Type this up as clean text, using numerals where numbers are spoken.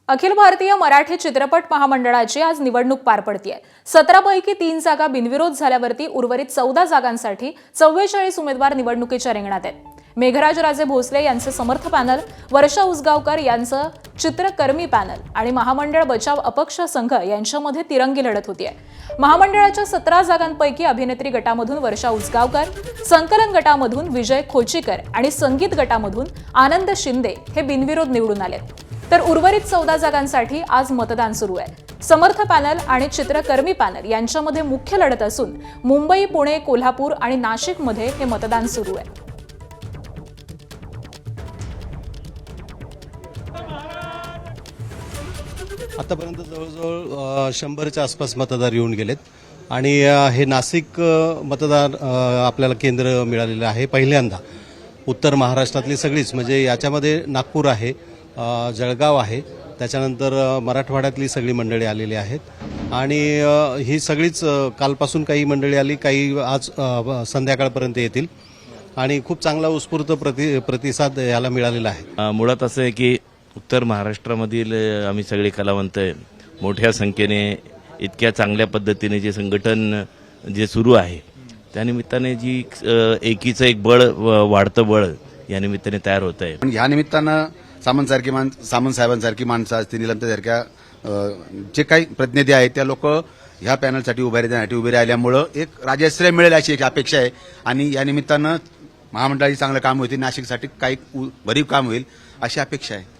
अखिल भारतीय मराठी चित्रपट महामंडळाची आज निवडणूक पार पडतीये। 17 पैकी 3 जागा बिनविरोध झाल्यावरती उर्वरित 14 जागांसाठी 44 उमेदवार निवडणुकीच्या रिंगणात आहेत। मेघराज राजे भोसले यांचे समर्थ पॅनल, वर्षा उसगावकर यांचं चित्रकर्मी पॅनल आणि महामंडळ बचाव अपक्ष संघ यांच्यामध्ये तिरंगी लढत होतीये। महामंडळाच्या 17 जागांपैकी अभिनेत्री गटामधून वर्षा उसगावकर, संकलन गटामधून विजय खोचीकर आणि संगीत गटामधून आनंद शिंदे हे बिनविरोध निवडून आलेत। तर उर्वरित 14 जागांसाठी आज मतदान सुरू आहे। समर्थ पॅनल आणि चित्रकर्मी पॅनल यांच्यामध्ये मुख्य लढत असून मुंबई, पुणे, कोल्हापूर आणि नाशिकमध्ये हे मतदान सुरू आहे। आतापर्यंत जवळजवळ 100च्या आसपास मतदार येऊन गेलेत आणि हे नाशिक मतदार आपल्याला केंद्र मिळालेलं आहे पहिल्यांदा। उत्तर महाराष्ट्रातली सगळीच म्हणजे याच्यामध्ये नागपूर आहे, जळगाव आहे, त्याच्यानंतर मराठवाड्यातली सगळी मंडळी आलेली आहेत आणि ही सगळीच कालपासून काही मंडळी आली, काही आज संध्याकाळपर्यंत येतील आणि खूप चांगला उत्स्फूर्त प्रतिसाद याला मिळालेला आहे। मुळात असं आहे की उत्तर महाराष्ट्रामधील आम्ही सगळे कलावंत मोठ्या संख्येने इतक्या चांगल्या पद्धतीने जे संघटन जे सुरू आहे त्यानिमित्ताने जी एकीचं एक बळ, वाढतं बळ या निमित्ताने तयार होत आहे। पण या निमित्तानं सामंत साहेबांसारखी माणसं असतील, निलंतासारख्या जे काही प्रतिनिधी आहेत त्या लोक ह्या पॅनलसाठी उभे राहिल्यामुळं एक राजश्रय मिळेल अशी एक अपेक्षा आहे आणि या निमित्तानं महामंडळाची चांगलं काम होईल, नाशिकसाठी काही भरीव काम होईल अशी अपेक्षा आहे।